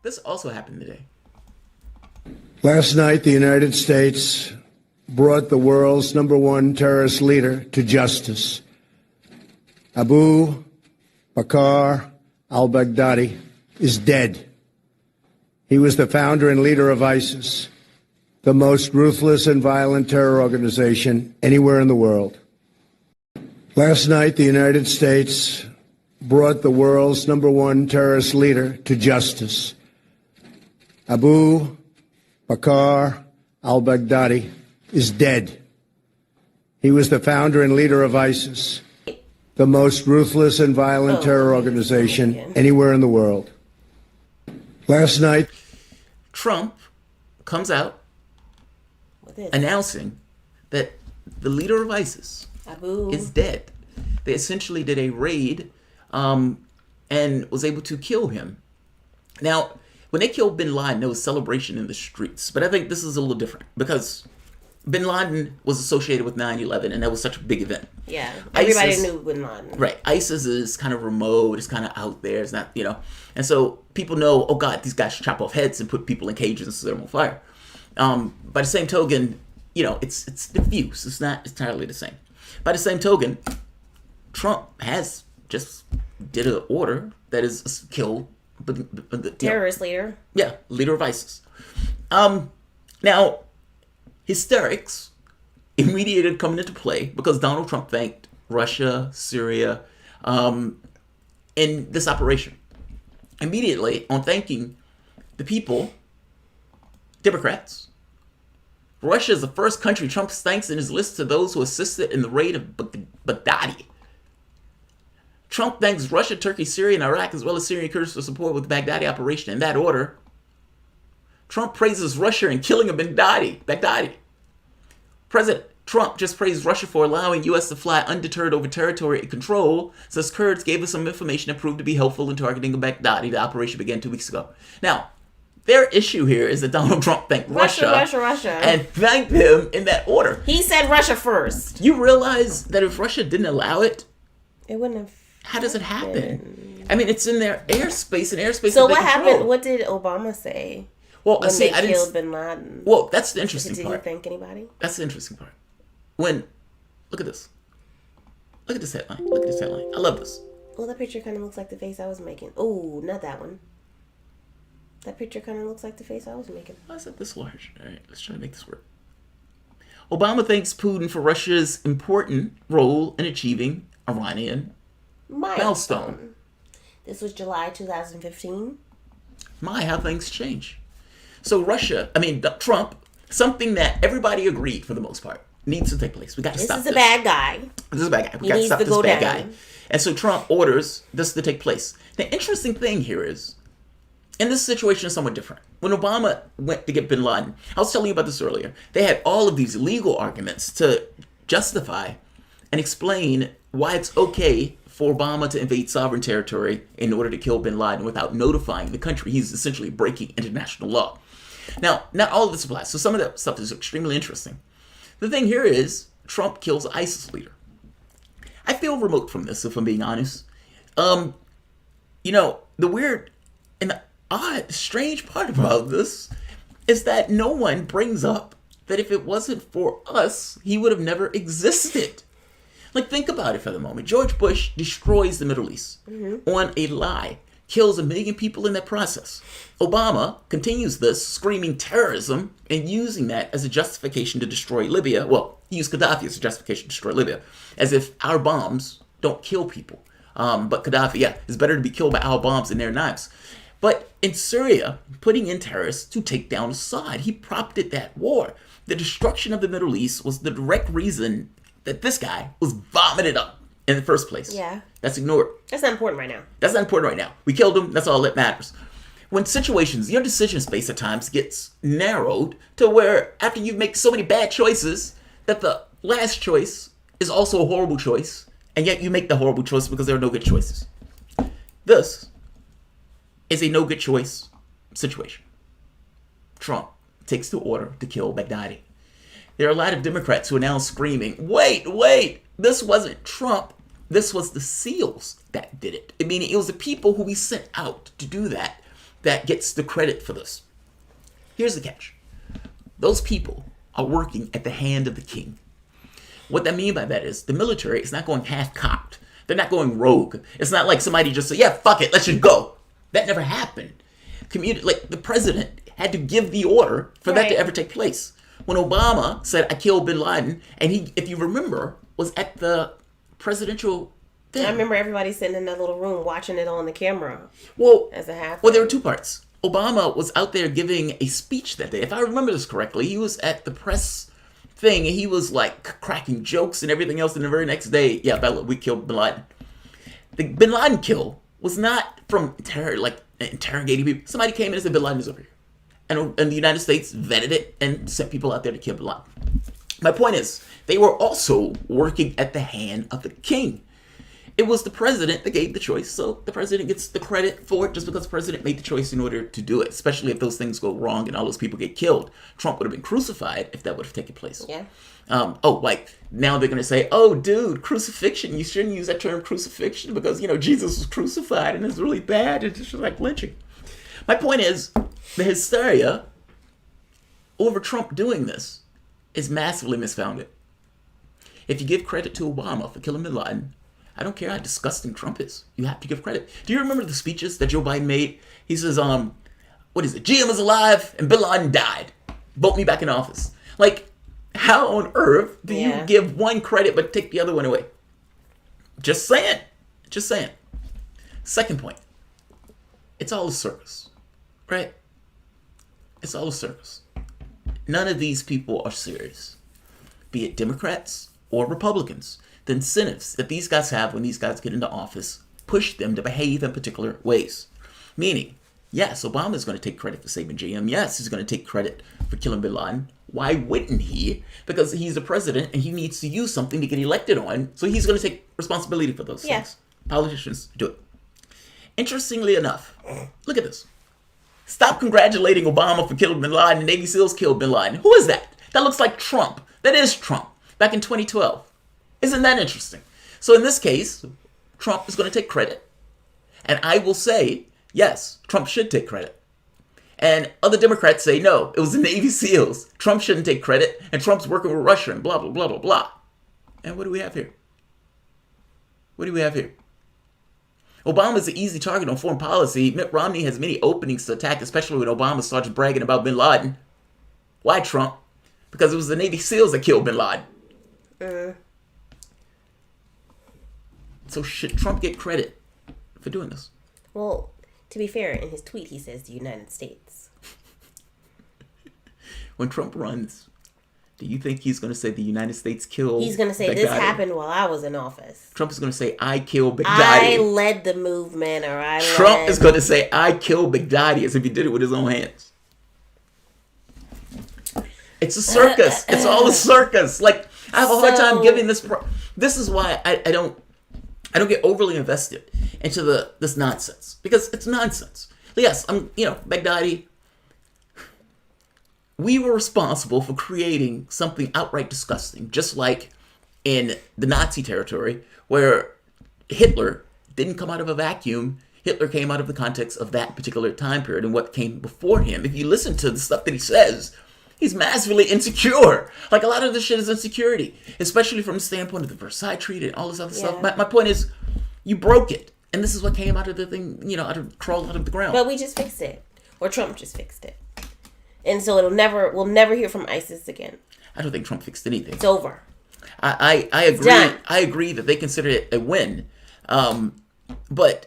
This also happened today. Last night, the United States brought the world's #1 terrorist leader to justice. Abu Bakr al-Baghdadi is dead. He was the founder and leader of ISIS, the most ruthless and violent terror organization anywhere in the world. Last night, the United States brought the world's #1 terrorist leader to justice. Abu Bakr al-Baghdadi is dead. He was the founder and leader of ISIS, the most ruthless and violent terror organization anywhere in the world. Last night, Trump comes out announcing that the leader of ISIS is dead. They essentially did a raid and was able to kill him. Now, when they killed bin Laden, there was celebration in the streets. But I think this is a little different because bin Laden was associated with 9/11, and that was such a big event. Yeah, everybody knew bin Laden. Right. ISIS is kind of remote. It's kind of out there. It's not, And so people know, oh, God, these guys chop off heads and put people in cages and set them on fire. By the same token, it's diffuse. It's not entirely the same. By the same token, Trump has just did an order that is kill the terrorist leader. Yeah, leader of ISIS. Now, hysterics immediately coming into play because Donald Trump thanked Russia, Syria, in this operation. Immediately, on thanking the people, Democrats, Russia is the first country Trump thanks in his list to those who assisted in the raid of Baghdadi. Trump thanks Russia, Turkey, Syria, and Iraq, as well as Syrian Kurds for support with the Baghdadi operation. In that order, Trump praises Russia in killing a Baghdadi. President Trump just praised Russia for allowing U.S. to fly undeterred over territory it control, says Kurds gave us some information that proved to be helpful in targeting a Baghdadi. The operation began 2 weeks ago. Now, their issue here is that Donald Trump thanked Russia, and thanked them in that order. He said Russia first. You realize that if Russia didn't allow it, it wouldn't have. How does it happen? I mean, it's in their airspace and airspace. So what happened? What did Obama say? Well, when they killed bin Laden. Well, that's the interesting part. Did he thank anybody? That's the interesting part. Look at this. Look at this headline. Look at this headline. I love this. Well, that picture kind of looks like the face I was making. Oh, not that one. That picture kind of looks like the face I was making. Why is that this large? All right, let's try to make this work. Obama thanks Putin for Russia's important role in achieving Iranian milestone. This was July 2015. How things change. So Trump, something that everybody agreed for the most part, needs to take place. We got to stop this. This is a bad guy. This is a bad guy. We got to stop this bad guy. And so Trump orders this to take place. The interesting thing here is, and this situation is somewhat different. When Obama went to get bin Laden, I was telling you about this earlier, they had all of these legal arguments to justify and explain why it's okay for Obama to invade sovereign territory in order to kill bin Laden without notifying the country. He's essentially breaking international law. Now, not all of this applies, so some of that stuff is extremely interesting. The thing here is, Trump kills ISIS leader. I feel remote from this, if I'm being honest. The weird and the odd, strange part about this is that no one brings up that if it wasn't for us, he would have never existed. Like, think about it for the moment. George Bush destroys the Middle East on a lie, kills 1 million people in that process. Obama continues this, screaming terrorism and using that as a justification to destroy Libya. Well, he used Gaddafi as a justification to destroy Libya, as if our bombs don't kill people. But Gaddafi, it's better to be killed by our bombs than their knives. But in Syria, putting in terrorists to take down Assad, he prompted that war. The destruction of the Middle East was the direct reason that this guy was vomited up in the first place. Yeah. That's ignored. That's not important right now. That's not important right now. We killed him. That's all that matters. When situations, your decision space at times gets narrowed to where after you make so many bad choices that the last choice is also a horrible choice, and yet you make the horrible choice because there are no good choices. This is a no good choice situation. Trump takes the order to kill Baghdadi. There are a lot of Democrats who are now screaming, wait, this wasn't Trump. This was the SEALs that did it. I mean, it was the people who we sent out to do that that gets the credit for this. Here's the catch. Those people are working at the hand of the king. What I mean by that is the military is not going half-cocked. They're not going rogue. It's not like somebody just said, yeah, fuck it, let's just go. That never happened. Like the president had to give the order for that to ever take place. When Obama said, I killed bin Laden, and he, if you remember, was at the presidential thing. I remember everybody sitting in that little room watching it on the camera. Well, as a half. Well, there were two parts. Obama was out there giving a speech that day. If I remember this correctly, he was at the press thing, and he was like cracking jokes and everything else. And the very next day, we killed bin Laden. The bin Laden kill was not from interrogating people. Somebody came in and said, bin Laden is over here. And the United States vetted it and sent people out there to kill bin Laden. My point is, they were also working at the hand of the king. It was the president that gave the choice, so the president gets the credit for it just because the president made the choice in order to do it, especially if those things go wrong and all those people get killed. Trump would have been crucified if that would have taken place. Yeah. Now they're going to say, oh, dude, crucifixion. You shouldn't use that term crucifixion because, Jesus was crucified and it's really bad. It's just like lynching. My point is, the hysteria over Trump doing this is massively misfounded. If you give credit to Obama for killing bin Laden, I don't care how disgusting Trump is. You have to give credit. Do you remember the speeches that Joe Biden made? He says, what is it? GM is alive and bin Laden died. Vote me back in office. Like, how on earth do you give one credit but take the other one away? Just saying. Just saying. Second point. It's all a circus. Right? It's all a circus. None of these people are serious. Be it Democrats or Republicans. The incentives that these guys have when these guys get into office push them to behave in particular ways. Meaning, yes, Obama is going to take credit for saving GM. Yes, he's going to take credit for killing bin Laden. Why wouldn't he? Because he's the president and he needs to use something to get elected on. So he's going to take responsibility for those things. Politicians do it. Interestingly enough, look at this. Stop congratulating Obama for killing bin Laden. The Navy SEALs killed bin Laden. Who is that? That looks like Trump. That is Trump. Back in 2012. Isn't that interesting? So in this case, Trump is going to take credit. And I will say, yes, Trump should take credit. And other Democrats say, no, it was the Navy SEALs. Trump shouldn't take credit. And Trump's working with Russia and blah, blah, blah, blah, blah. And what do we have here? What do we have here? Obama's an easy target on foreign policy. Mitt Romney has many openings to attack, especially when Obama starts bragging about bin Laden. Why Trump? Because it was the Navy SEALs that killed bin Laden. So should Trump get credit for doing this? Well, to be fair, in his tweet he says the United States. When Trump runs, do you think he's going to say the United States killed He's going to say, this happened while I was in office. Trump is going to say, I killed Baghdadi. I led the movement, Trump is going to say, I killed Baghdadi, as if he did it with his own hands. It's a circus. It's all a circus. Like, I have a hard time giving this... This is why I don't get overly invested into this nonsense. Because it's nonsense. Yes, Baghdadi... We were responsible for creating something outright disgusting, just like in the Nazi territory, where Hitler didn't come out of a vacuum. Hitler came out of the context of that particular time period and what came before him. If you listen to the stuff that he says, he's massively insecure. Like, a lot of this shit is insecurity, especially from the standpoint of the Versailles Treaty and all this other stuff. My point is, you broke it. And this is what came out of the thing, crawled out of the ground. But we just fixed it. Or Trump just fixed it. And so we'll never hear from ISIS again. I don't think Trump fixed anything. It's over. I agree. I agree that they consider it a win. But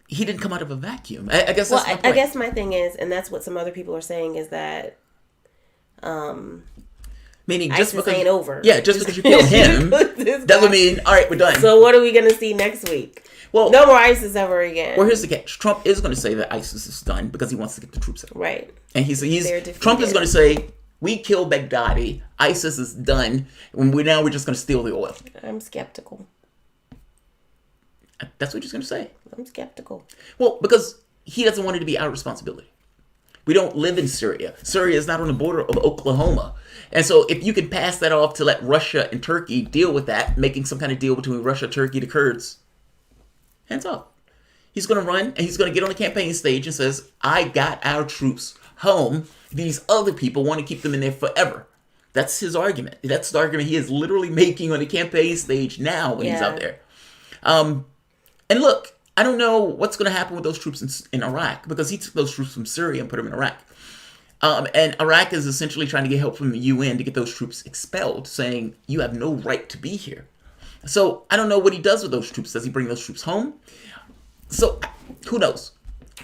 he didn't come out of a vacuum. I guess that's my point. I guess my thing is, and that's what some other people are saying, is that meaning just because ain't over. Yeah, just because you kill him doesn't mean, all right, we're done. So what are we going to see next week? Well, no more ISIS ever again. Well, here's the catch. Trump is going to say that ISIS is done because he wants to get the troops out. Right. And Trump is going to say, we killed Baghdadi. ISIS is done. And we're just going to steal the oil. I'm skeptical. That's what he's going to say. I'm skeptical. Well, because he doesn't want it to be our responsibility. We don't live in Syria. Syria is not on the border of Oklahoma. And so if you can pass that off to let Russia and Turkey deal with that, making some kind of deal between Russia, Turkey, the Kurds, hands off. He's going to run and he's going to get on the campaign stage and says, I got our troops home. These other people want to keep them in there forever. That's his argument. That's the argument he is literally making on the campaign stage now when he's out there. And look, I don't know what's going to happen with those troops in Iraq, because he took those troops from Syria and put them in Iraq. And Iraq is essentially trying to get help from the UN to get those troops expelled, saying you have no right to be here. So I don't know what he does with those troops. Does he bring those troops home? So who knows?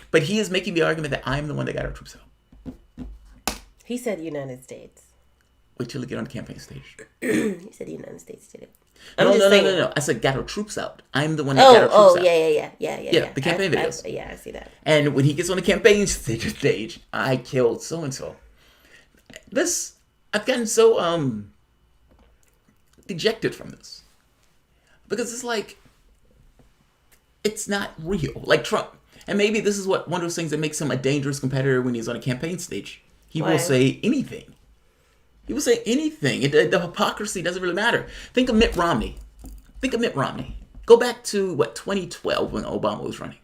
But he is making the argument that I'm the one that got our troops out. He said United States. Wait till he get on the campaign stage. He said the United States did it. No. I said got our troops out. I'm the one that got our troops out. Yeah. The campaign videos. I see that. And when he gets on the campaign stage, I killed so-and-so. I've gotten so dejected from this. Because it's like, it's not real. Like Trump. And maybe this is one of those things that makes him a dangerous competitor when he's on a campaign stage. He will say anything. He will say anything. The hypocrisy doesn't really matter. Think of Mitt Romney. Go back to, 2012 when Obama was running.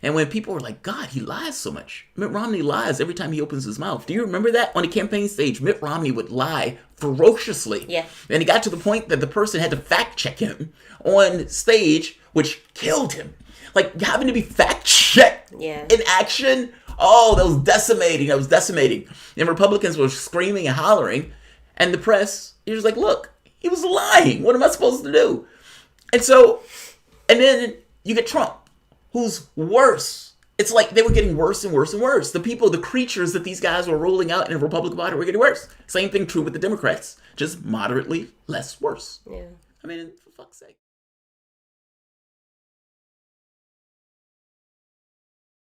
And when people were like, God, he lies so much. Mitt Romney lies every time he opens his mouth. Do you remember that? On the campaign stage, Mitt Romney would lie ferociously. Yeah. And he got to the point that the person had to fact check him on stage, which killed him. Like, having to be fact checked in action. Oh, that was decimating. And Republicans were screaming and hollering. And the press, you're just like, look, he was lying. What am I supposed to do? And then you get Trump, who's worse. It's like they were getting worse and worse and worse. The creatures that these guys were rolling out in the Republican Party were getting worse. Same thing true with the Democrats, just moderately less worse. Yeah. I mean, for fuck's sake.